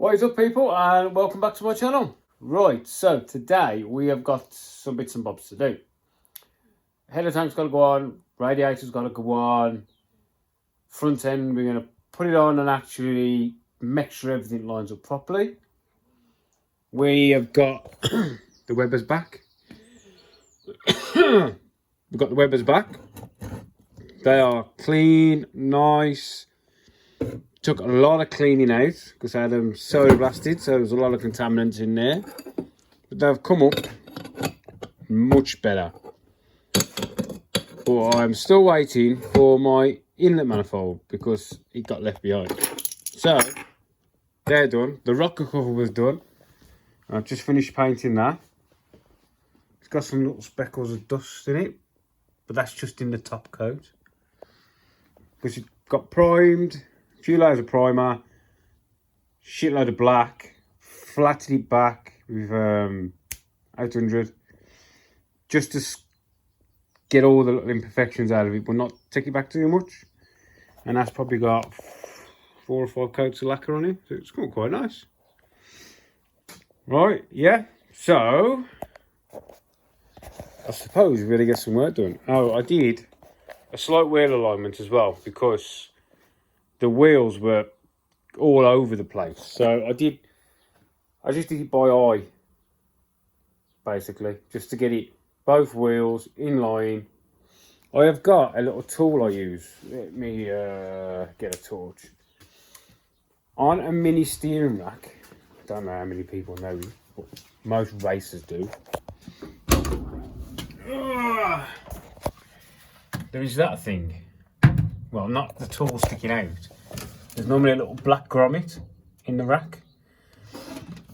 What is up, people, and welcome back to my channel. Right, so today we have got some bits and bobs to do. Header tank's got to go on, radiator's got to go on, front end we're going to put it on and actually make sure everything lines up properly. We have got the Weber's back. We've got the Weber's back. They are clean, nice. Took a lot of cleaning out because I had them solar blasted, so there's a lot of contaminants in there. But they've come up much better. But I'm still waiting for my inlet manifold because it got left behind. So they're done. The rocker cover was done. I've just finished painting that. It's got some little speckles of dust in it, but that's just in the top coat. Because it got primed. Few layers of primer, shitload of black, flatted it back with 800 just to get all the little imperfections out of it, but not take it back too much. And that's probably got 4 or 5 coats of lacquer on it, so it's quite nice. Right, yeah, so I suppose we're gonna get some work done. Oh, I did a slight wheel alignment as well because the wheels were all over the place. So I just did it by eye, basically, just to get it, both wheels in line. I have got a little tool I use. Let me get a torch. On a mini steering rack, I don't know how many people know it, but most racers do. There is that thing. Well, not the tool sticking out. There's normally a little black grommet in the rack.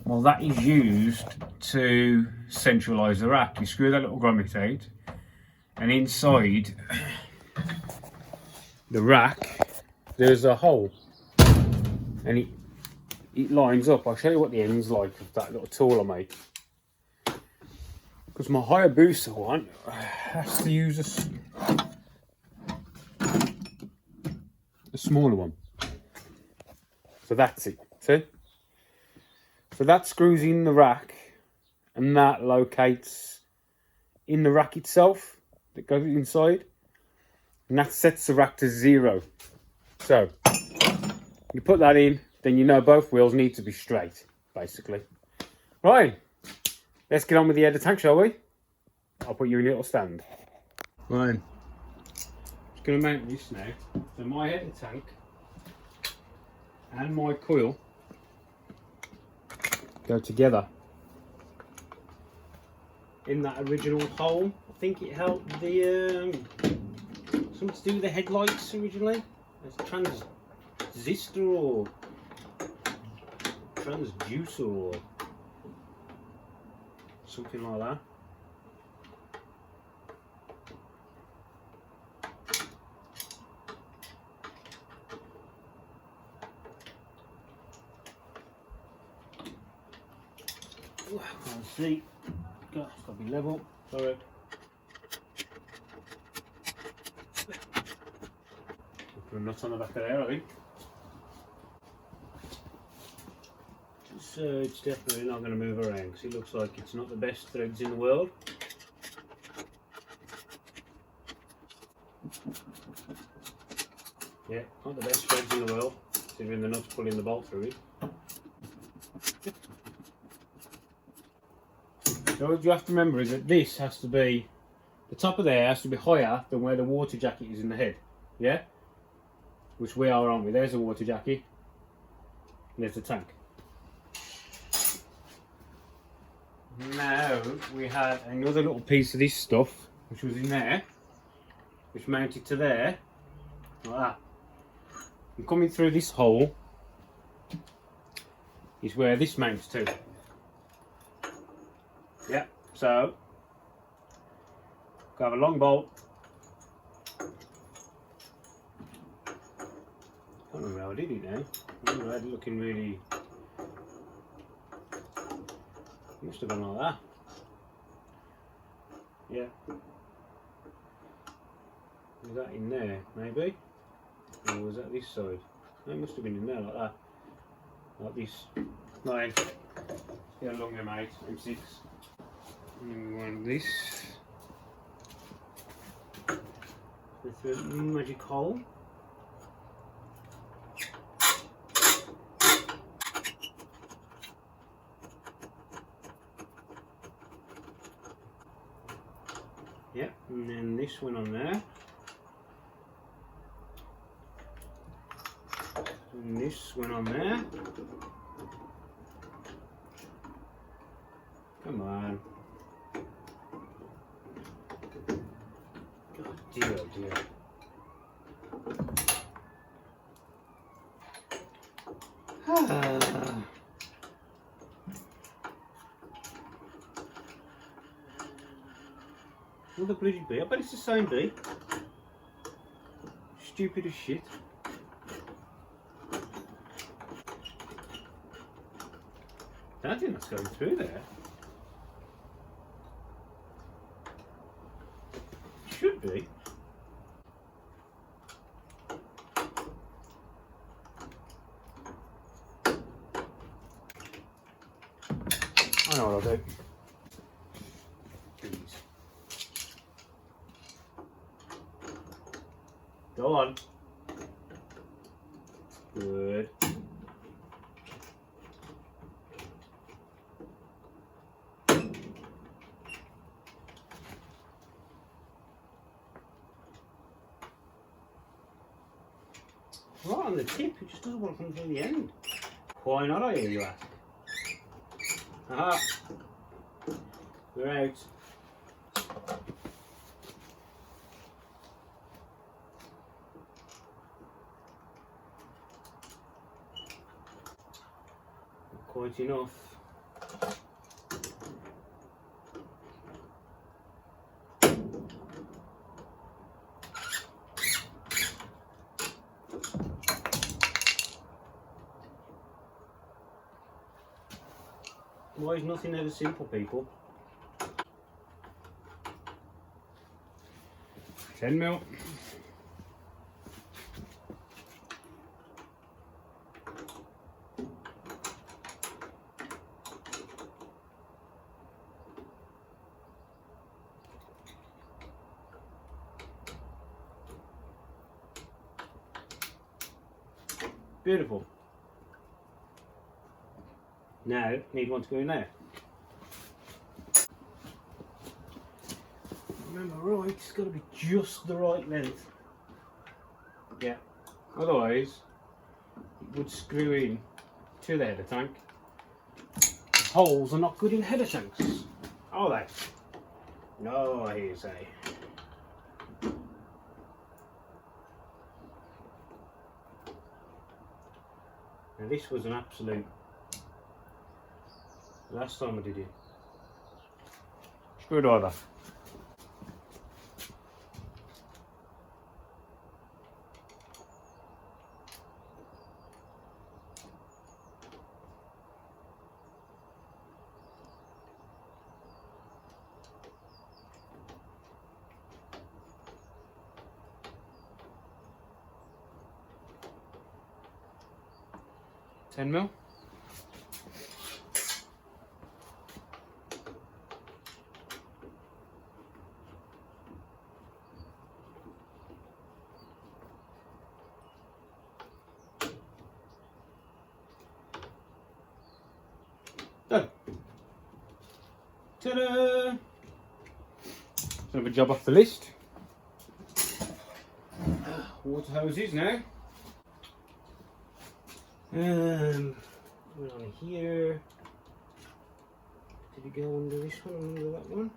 Well, that is used to centralise the rack. You screw that little grommet out, and inside the rack there's a hole, and it lines up. I'll show you what the end's like of that little tool I make. Because my Hayabusa one has to use a smaller one. So that's it, see? So that screws in the rack, and that locates in the rack itself that goes inside, and that sets the rack to 0. So you put that in, then you know both wheels need to be straight, basically. Right, let's get on with the header tank, shall we? I'll put you in a little stand. Right, just going to mount this now. So my header tank and my coil go together in that original hole. I think it helped the something to do with the headlights originally. It's transistor or transducer or something like that. Can't see. Got to be level. Sorry. Put a nut on the back of there, I think. It's definitely not going to move around because it looks like it's not the best threads in the world. Yeah, not the best threads in the world, considering the nut's pulling the bolt through it. So what you have to remember is that this has to be, the top of there has to be higher than where the water jacket is in the head, yeah? Which we are, aren't we? There's the water jacket, and there's the tank. Now we had another little piece of this stuff, which was in there, which mounted to there, like that. And coming through this hole is where this mounts to. Yeah, so got a long bolt. I don't know how I did it now. I remember I had it looking really. Must have gone like that. Yeah. Was that in there, maybe? Or was that this side? No, it must have been in there like that. like this. Like, get a longer mate, M6. And then we want this. With the magic hole. Yep, and then this one on there. And this one on there. Come on. God dear, oh dear. What the bloody bee? I bet it's the same bee. Stupid as shit. I don't think that's going through there. Should be. I know what I'll do. Please. Go on. Good. Right on the tip, it just doesn't want to come through the end. Why not, I hear you ask? Aha! We're out. Quite enough. Why is nothing ever simple, people? 10mm. Beautiful. Now, need one to go in there. Remember, right, it's got to be just the right length. Yeah, otherwise it would screw in to the header tank. Holes are not good in header tanks, are they? No, I hear you say. Now this was an absolute, last time I did it. Screwdriver. $10mm. Done. Ta-da! Another job off the list. Water hoses now. Went on here. Did it go under this one or under that one?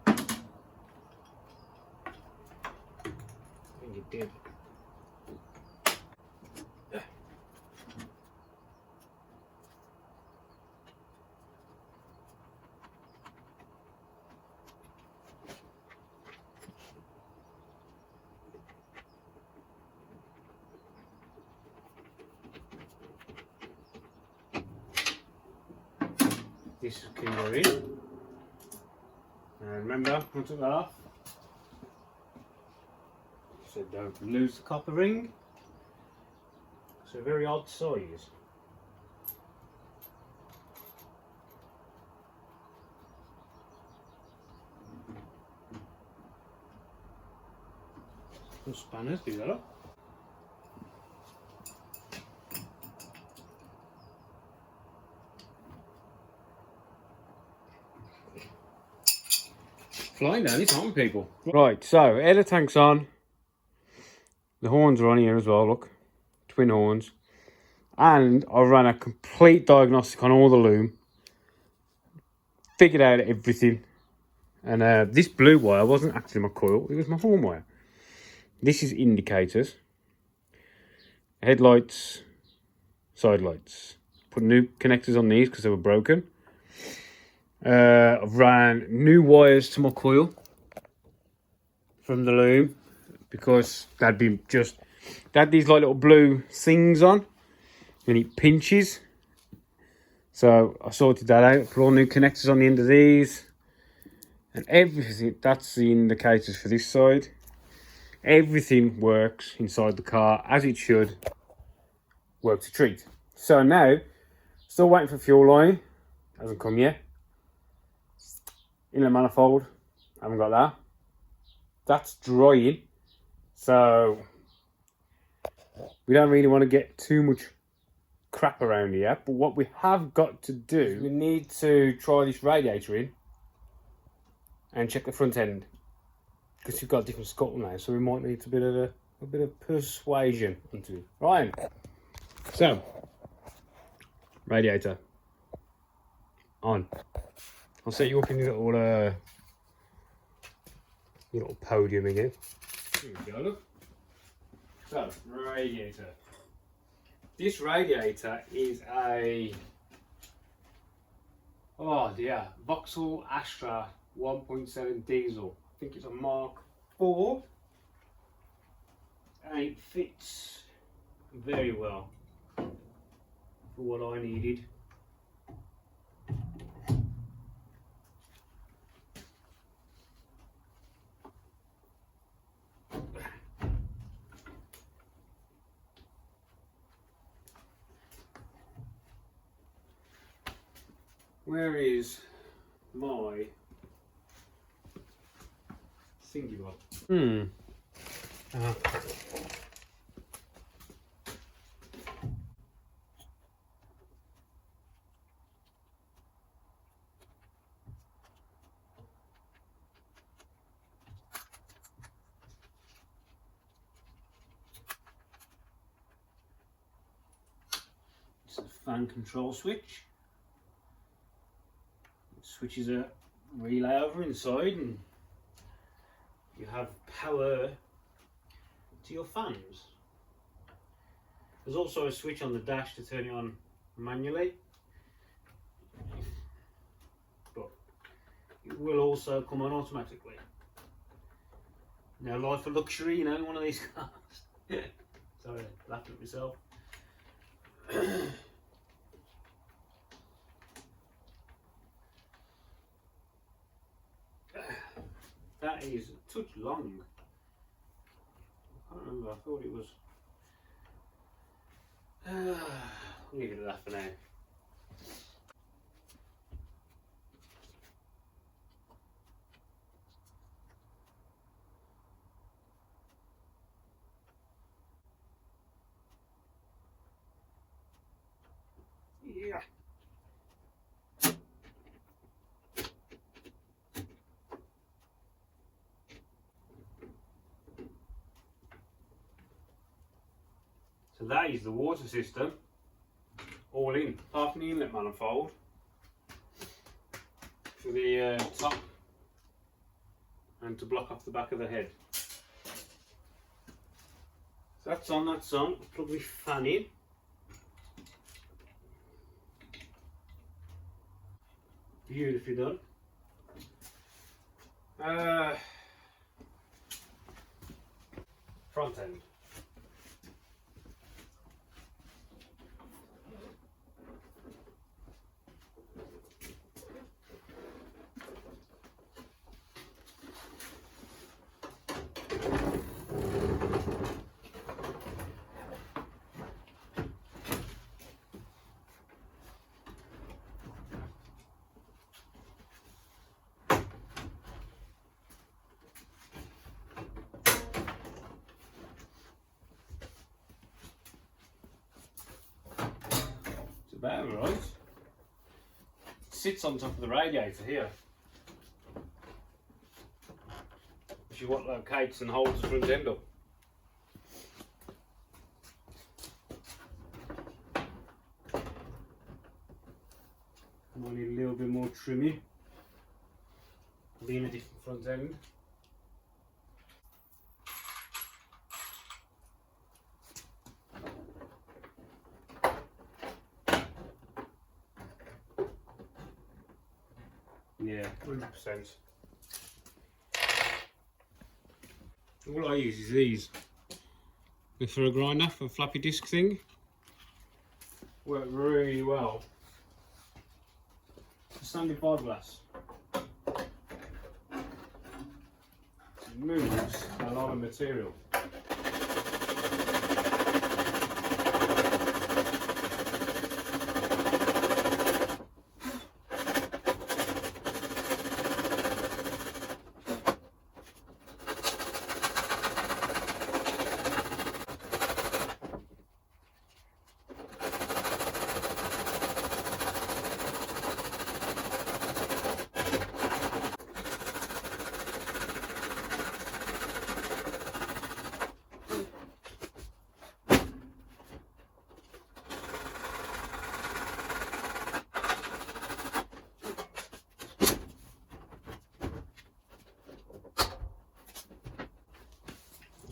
I think it did. This can go in. Now remember, I took that off. So don't lose the copper ring. It's a very odd size. Some spanners, do that. Flying down this on, people. Right, so air the tank's on. The horns are on here as well, look. Twin horns. And I ran a complete diagnostic on all the loom. Figured out everything. And this blue wire wasn't actually my coil, it was my horn wire. This is indicators. Headlights, side lights. Put new connectors on these because they were broken. I've ran new wires to my coil from the loom because they had these like little blue things on and it pinches. So I sorted that out, put all new connectors on the end of these and everything. That's the indicators for this side. Everything works inside the car as it should. Works a treat. So now, still waiting for fuel line. Hasn't come yet. Inlet manifold, haven't got that. That's drying. So we don't really want to get too much crap around here. But what we have got to do, we need to try this radiator in and check the front end. Because you've got a different scuttle now, so we might need a bit of persuasion onto it. Right. So radiator on. I'll set you up in your little podium again. Here we go, look. So, radiator. This radiator is a Vauxhall Astra 1.7 diesel. I think it's a Mark IV. And it fits very well for what I needed. Where is my thingy bob? It's a fan control switch. Switches a relay over inside and you have power to your fans. There's also a switch on the dash to turn it on manually, but it will also come on automatically. Now, life of luxury, you know, one of these cars. Sorry, laughed at myself. That is a touch long. I can't remember, I thought it was... I'll leave it at that for now. Yeah. So that is the water system, all in, apart from the inlet manifold for the top and to block off the back of the head. So that's on, plug my fan in. Beautifully done. Front end. about right. It sits on top of the radiator here. Which is what locates and holds the front end up. Might need a little bit more trimming. Being a different front end. Yeah, 100%. All I use is these. The for grinder, for a floppy disk thing. Work really well. Standard fiberglass. It moves a lot of material.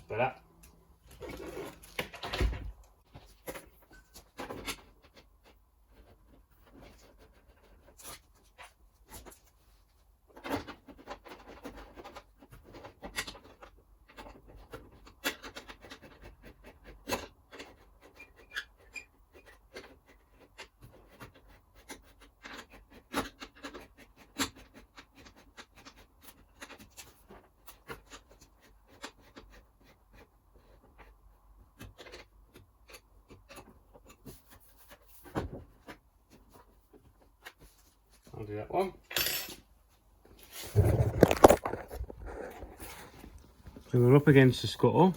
Better. I'll do that one. So we're up against the scuttle.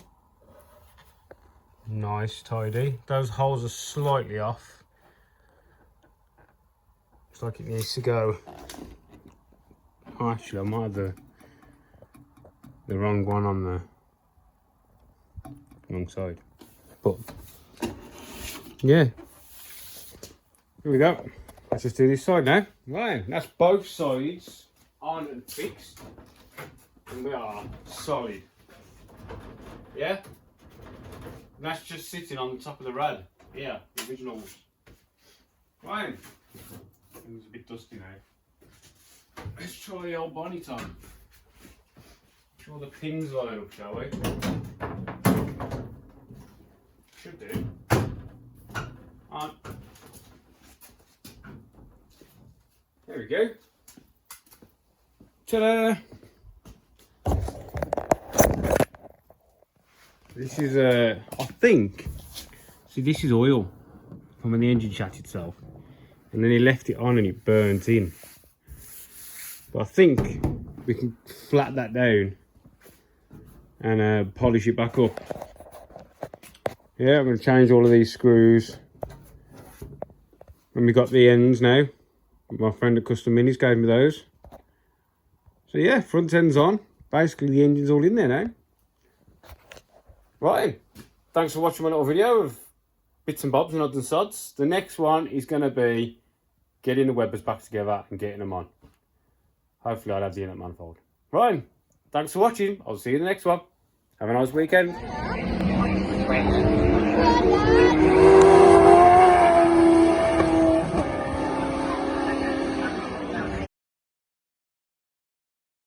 Nice, tidy. Those holes are slightly off. Looks like it needs to go. Oh, actually, I might have the wrong one on the wrong side. But yeah, here we go. Let's just do this side now. Right, that's both sides on and fixed. And we are solid. Yeah? And that's just sitting on the top of the rad. Yeah, the originals. Right. It's a bit dusty now. Let's try the old bonnet on. Make sure the pins line up, shall we? Should do. On. There we go. Ta-da! This is I think, see, this is oil from when the engine shut itself, and then he left it on and it burnt in. But I think we can flat that down and polish it back up. Yeah, I'm going to change all of these screws. And we got the ends now. My friend at Custom Minis gave me those. So yeah, front end's on. Basically the engine's all in there now. Right, thanks for watching my little video of bits and bobs and odds and sods. The next one is going to be getting the Webbers back together and getting them on. Hopefully I'll have the inlet manifold. Right, thanks for watching. I'll see you in the next one. Have a nice weekend.